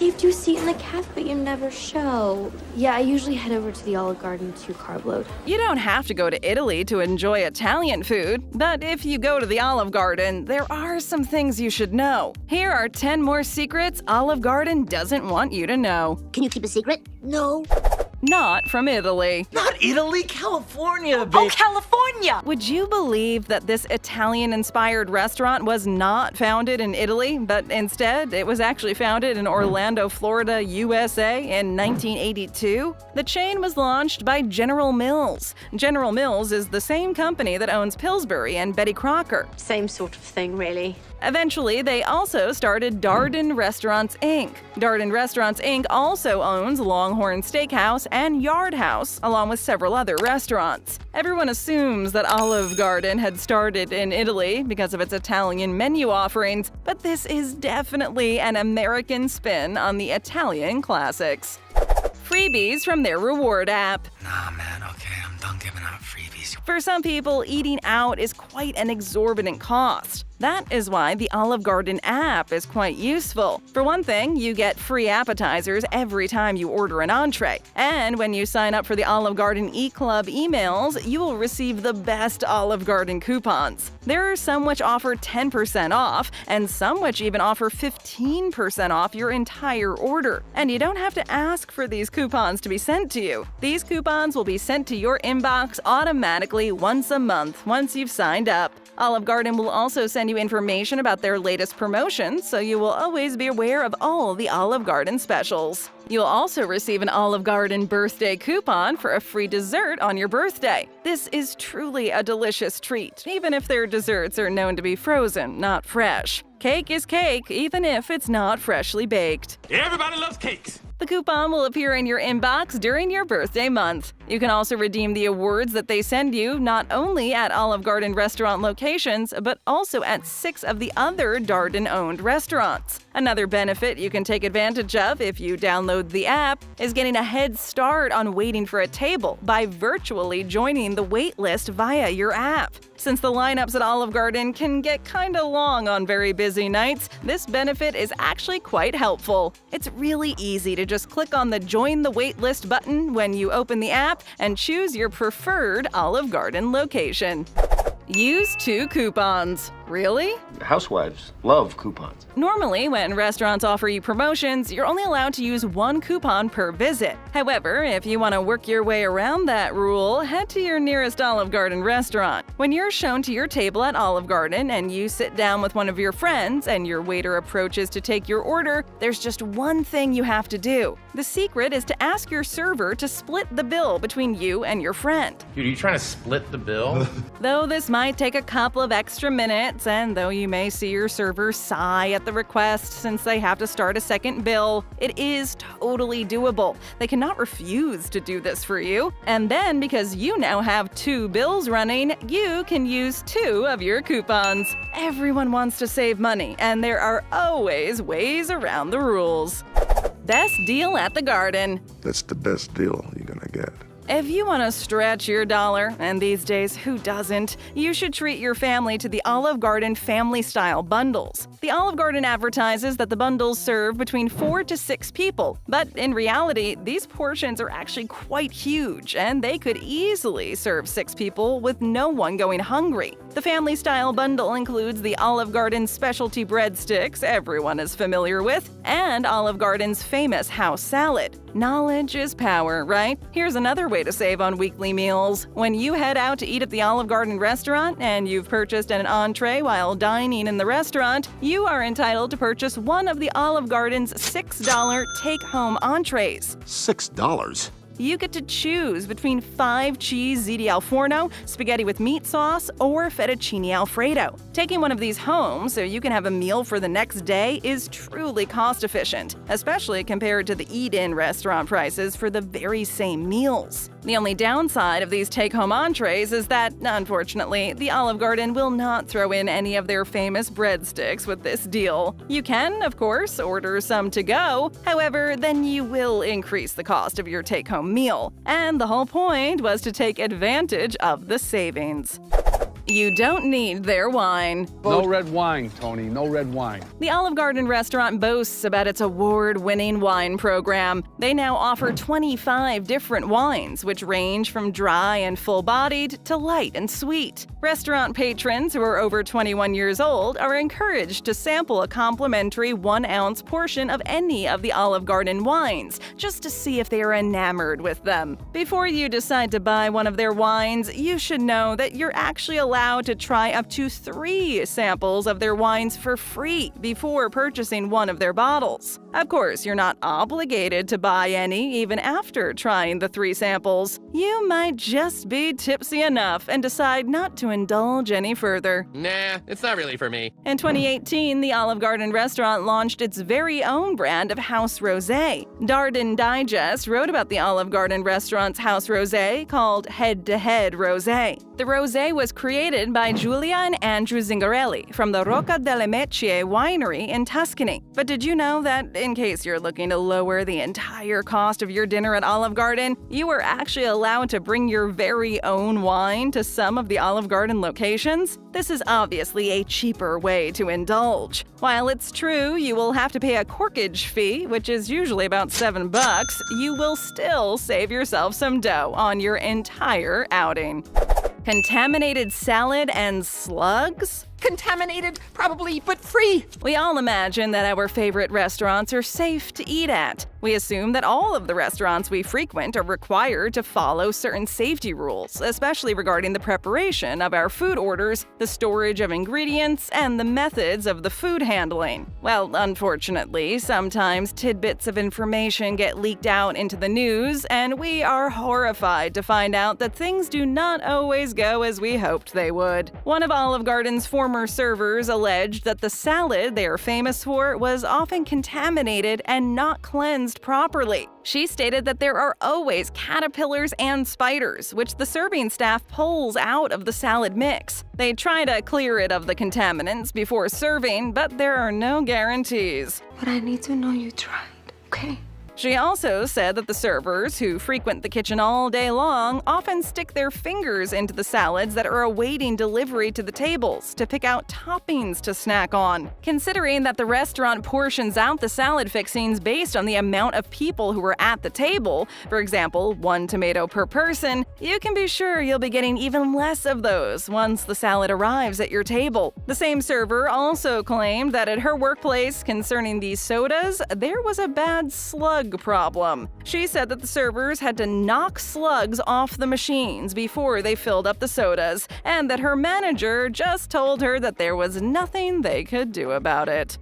saved you a seat in the cafe, but you never show. Yeah, I usually head over to the Olive Garden to carb load. You don't have to go to Italy to enjoy Italian food, but if you go to the Olive Garden, there are some things you should know. Here are 10 more secrets Olive Garden doesn't want you to know. Can you keep a secret? No. Not from Italy. Not Italy, California, baby. Oh, California! Would you believe that this Italian-inspired restaurant was not founded in Italy, but instead it was actually founded in Orlando, Florida, USA in 1982? The chain was launched by General Mills. General Mills is the same company that owns Pillsbury and Betty Crocker. Same sort of thing, really. Eventually, they also started Darden Restaurants, Inc. Darden Restaurants, Inc. also owns Longhorn Steakhouse and Yard House, along with several other restaurants. Everyone assumes that Olive Garden had started in Italy because of its Italian menu offerings, but this is definitely an American spin on the Italian classics. Freebies from their reward app. Nah, man, okay, I'm done giving out freebies. For some people, eating out is quite an exorbitant cost. That is why the Olive Garden app is quite useful. For one thing, you get free appetizers every time you order an entree. And when you sign up for the Olive Garden eClub emails, you will receive the best Olive Garden coupons. There are some which offer 10% off, and some which even offer 15% off your entire order. And you don't have to ask for these coupons to be sent to you. These coupons will be sent to your inbox automatically once a month once you've signed up. Olive Garden will also send you information about their latest promotions, so you will always be aware of all the Olive Garden specials. You'll also receive an Olive Garden birthday coupon for a free dessert on your birthday. This is truly a delicious treat, even if their desserts are known to be frozen, not fresh. Cake is cake, even if it's not freshly baked. Everybody loves cakes. The coupon will appear in your inbox during your birthday month. You can also redeem the awards that they send you not only at Olive Garden restaurant locations, but also at 6 of the other Darden-owned restaurants. Another benefit you can take advantage of if you download the app is getting a head start on waiting for a table by virtually joining the wait list via your app. Since the lineups at Olive Garden can get kinda long on very busy nights, this benefit is actually quite helpful. It's really easy to just click on the Join the Waitlist button when you open the app and choose your preferred Olive Garden location. Use 2 coupons. Really? Housewives love coupons. Normally, when restaurants offer you promotions, you're only allowed to use 1 coupon per visit. However, if you want to work your way around that rule, head to your nearest Olive Garden restaurant. When you're shown to your table at Olive Garden and you sit down with one of your friends and your waiter approaches to take your order, there's just one thing you have to do. The secret is to ask your server to split the bill between you and your friend. Dude, are you trying to split the bill? Though this might take a couple of extra minutes, and though you may see your server sigh at the request since they have to start a second bill, it is totally doable. They cannot refuse to do this for you. And then, because you now have 2 bills running, you can use 2 of your coupons. Everyone wants to save money, and there are always ways around the rules. Best deal at the Garden. That's the best deal you're gonna get. If you want to stretch your dollar, and these days who doesn't, you should treat your family to the Olive Garden family-style bundles. The Olive Garden advertises that the bundles serve between 4 to 6 people, but in reality, these portions are actually quite huge, and they could easily serve 6 people with no one going hungry. The family-style bundle includes the Olive Garden specialty breadsticks everyone is familiar with, and Olive Garden's famous house salad. Knowledge is power, right? Here's another way to save on weekly meals. When you head out to eat at the Olive Garden restaurant and you've purchased an entree while dining in the restaurant, you are entitled to purchase one of the Olive Garden's $6 take-home entrees. $6? You get to choose between 5-cheese ziti al forno, spaghetti with meat sauce, or fettuccine alfredo. Taking one of these home so you can have a meal for the next day is truly cost-efficient, especially compared to the eat-in restaurant prices for the very same meals. The only downside of these take-home entrees is that, unfortunately, the Olive Garden will not throw in any of their famous breadsticks with this deal. You can, of course, order some to go. However, then you will increase the cost of your take-home meal. And the whole point was to take advantage of the savings. You don't need their wine. No red wine, Tony. No red wine. The Olive Garden restaurant boasts about its award-winning wine program. They now offer 25 different wines, which range from dry and full-bodied to light and sweet. Restaurant patrons who are over 21 years old are encouraged to sample a complimentary 1-ounce portion of any of the Olive Garden wines, just to see if they are enamored with them. Before you decide to buy one of their wines, you should know that you're actually allowed to try up to 3 samples of their wines for free before purchasing one of their bottles. Of course, you're not obligated to buy any even after trying the 3 samples. You might just be tipsy enough and decide not to indulge any further. Nah, it's not really for me. In 2018, the Olive Garden restaurant launched its very own brand of house rosé. Darden Digest wrote about the Olive Garden restaurant's house rosé called Head to Head Rosé. The rosé was created by Giulia and Andrew Zingarelli from the Rocca delle Meccie winery in Tuscany. But did you know that, in case you're looking to lower the entire cost of your dinner at Olive Garden, you are actually allowed to bring your very own wine to some of the Olive Garden locations? This is obviously a cheaper way to indulge. While it's true you will have to pay a corkage fee, which is usually about $7, you will still save yourself some dough on your entire outing. Contaminated salad and slugs? Contaminated, probably, but free. We all imagine that our favorite restaurants are safe to eat at. We assume that all of the restaurants we frequent are required to follow certain safety rules, especially regarding the preparation of our food orders, the storage of ingredients, and the methods of the food handling. Well, unfortunately, sometimes tidbits of information get leaked out into the news, and we are horrified to find out that things do not always go as we hoped they would. One of Olive Garden's former servers alleged that the salad they are famous for was often contaminated and not cleansed properly. She stated that there are always caterpillars and spiders, which the serving staff pulls out of the salad mix. They try to clear it of the contaminants before serving, but there are no guarantees. But I need to know you tried, okay? She also said that the servers, who frequent the kitchen all day long, often stick their fingers into the salads that are awaiting delivery to the tables to pick out toppings to snack on. Considering that the restaurant portions out the salad fixings based on the amount of people who are at the table, for example, 1 tomato per person, you can be sure you'll be getting even less of those once the salad arrives at your table. The same server also claimed that at her workplace concerning these sodas, there was a bad slug problem. She said that the servers had to knock slugs off the machines before they filled up the sodas, and that her manager just told her that there was nothing they could do about it.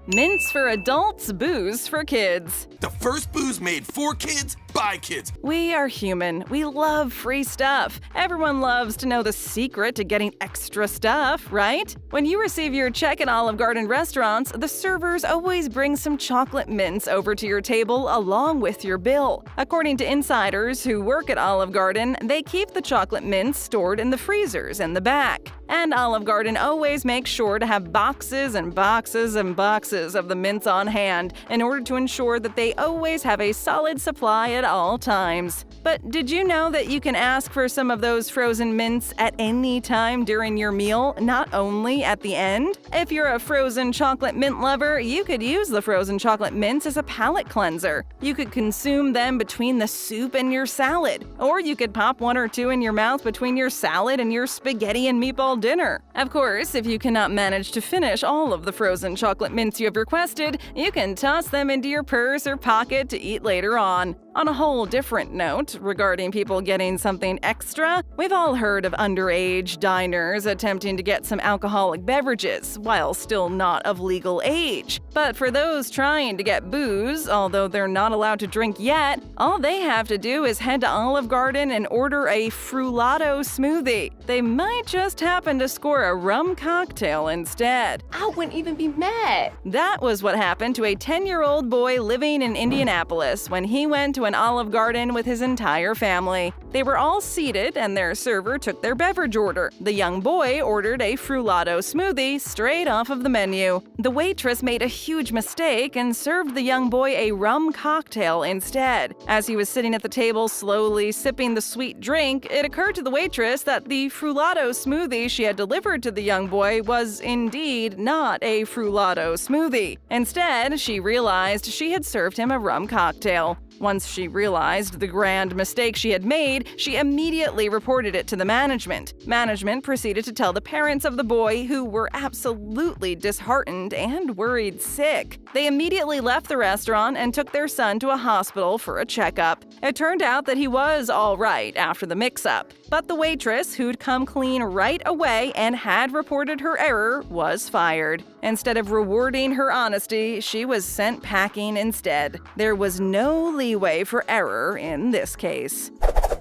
Mints for adults, booze for kids. The first booze made for kids, by kids. We are human. We love free stuff. Everyone loves to know the secret to getting extra stuff, right? When you receive your check at Olive Garden restaurants, the servers always bring some chocolate mints over to your table along with your bill. According to insiders who work at Olive Garden, they keep the chocolate mints stored in the freezers in the back. And Olive Garden always makes sure to have boxes and boxes and boxes of the mints on hand in order to ensure that they always have a solid supply at all times. But did you know that you can ask for some of those frozen mints at any time during your meal, not only at the end? If you're a frozen chocolate mint lover, you could use the frozen chocolate mints as a palate cleanser. You could consume them between the soup and your salad, or you could pop 1 or 2 in your mouth between your salad and your spaghetti and meatball dinner. Of course, if you cannot manage to finish all of the frozen chocolate mints you have requested, you can toss them into your purse or pocket to eat later on. On a whole different note, regarding people getting something extra, we've all heard of underage diners attempting to get some alcoholic beverages while still not of legal age. But for those trying to get booze, although they're not allowed to drink yet, all they have to do is head to Olive Garden and order a frullato smoothie. They might just happen to score a rum cocktail instead. I wouldn't even be mad. That was what happened to a 10-year-old boy living in Indianapolis when he went to an Olive Garden with his entire family. They were all seated, and their server took their beverage order. The young boy ordered a frullato smoothie straight off of the menu. The waitress made a huge mistake and served the young boy a rum cocktail instead. As he was sitting at the table slowly sipping the sweet drink, it occurred to the waitress that the frullato smoothie she had delivered to the young boy was indeed not a frullato smoothie. Instead, she realized she had served him a rum cocktail. Once she realized the grand mistake she had made, she immediately reported it to the management. Management proceeded to tell the parents of the boy, who were absolutely disheartened and worried sick. They immediately left the restaurant and took their son to a hospital for a checkup. It turned out that he was all right after the mix-up. But the waitress, who'd come clean right away and had reported her error, was fired. Instead of rewarding her honesty, she was sent packing instead. There was no leeway for error in this case.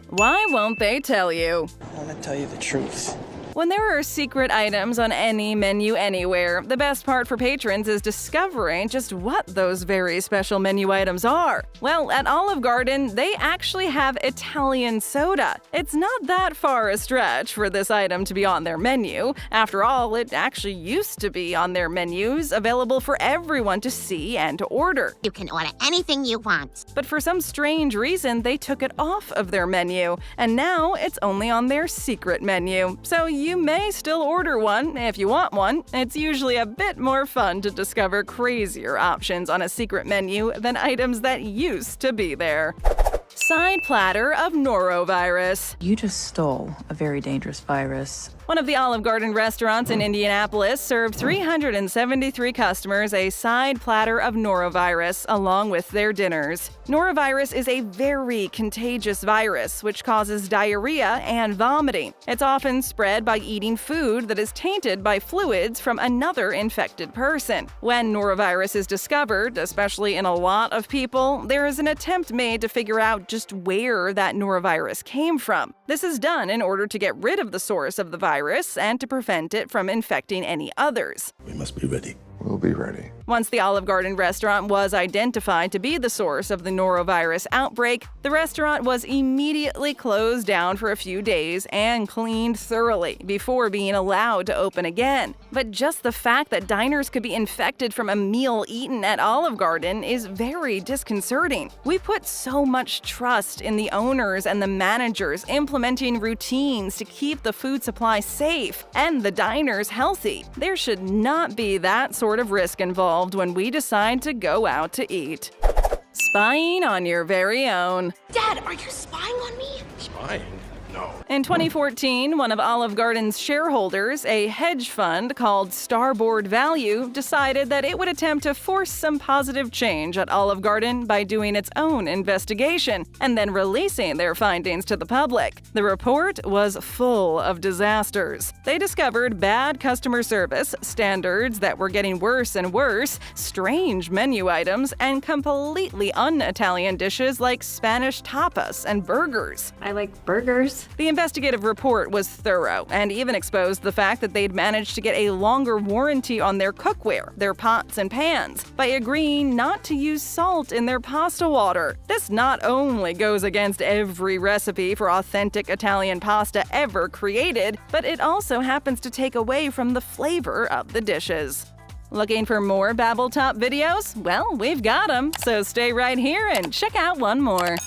Why won't they tell you? I want to tell you the truth. When there are secret items on any menu anywhere, the best part for patrons is discovering just what those very special menu items are. Well, at Olive Garden, they actually have Italian soda. It's not that far a stretch for this item to be on their menu. After all, it actually used to be on their menus, available for everyone to see and to order. You can order anything you want. But for some strange reason, they took it off of their menu, and now it's only on their secret menu. So you may still order one if you want one. It's usually a bit more fun to discover crazier options on a secret menu than items that used to be there. Side platter of Norovirus. You just stole a very dangerous virus. One of the Olive Garden restaurants in Indianapolis served 373 customers a side platter of Norovirus along with their dinners. Norovirus is a very contagious virus which causes diarrhea and vomiting. It's often spread by eating food that is tainted by fluids from another infected person. When Norovirus is discovered, especially in a lot of people, there is an attempt made to figure out just where that Norovirus came from. This is done in order to get rid of the source of the virus and to prevent it from infecting any others. We must be ready. We'll be ready. Once the Olive Garden restaurant was identified to be the source of the norovirus outbreak, the restaurant was immediately closed down for a few days and cleaned thoroughly before being allowed to open again. But just the fact that diners could be infected from a meal eaten at Olive Garden is very disconcerting. We put so much trust in the owners and the managers implementing routines to keep the food supply safe and the diners healthy. There should not be that sort of risk involved when we decide to go out to eat. Spying on your very own. Dad, are you spying on me? Spying? No. In 2014, one of Olive Garden's shareholders, a hedge fund called Starboard Value, decided that it would attempt to force some positive change at Olive Garden by doing its own investigation and then releasing their findings to the public. The report was full of disasters. They discovered bad customer service, standards that were getting worse and worse, strange menu items, and completely un-Italian dishes like Spanish tapas and burgers. I like burgers. The investigative report was thorough and even exposed the fact that they'd managed to get a longer warranty on their cookware, their pots and pans, by agreeing not to use salt in their pasta water. This not only goes against every recipe for authentic Italian pasta ever created, but it also happens to take away from the flavor of the dishes. Looking for more BabbleTop videos? Well, we've got them, so stay right here and check out one more.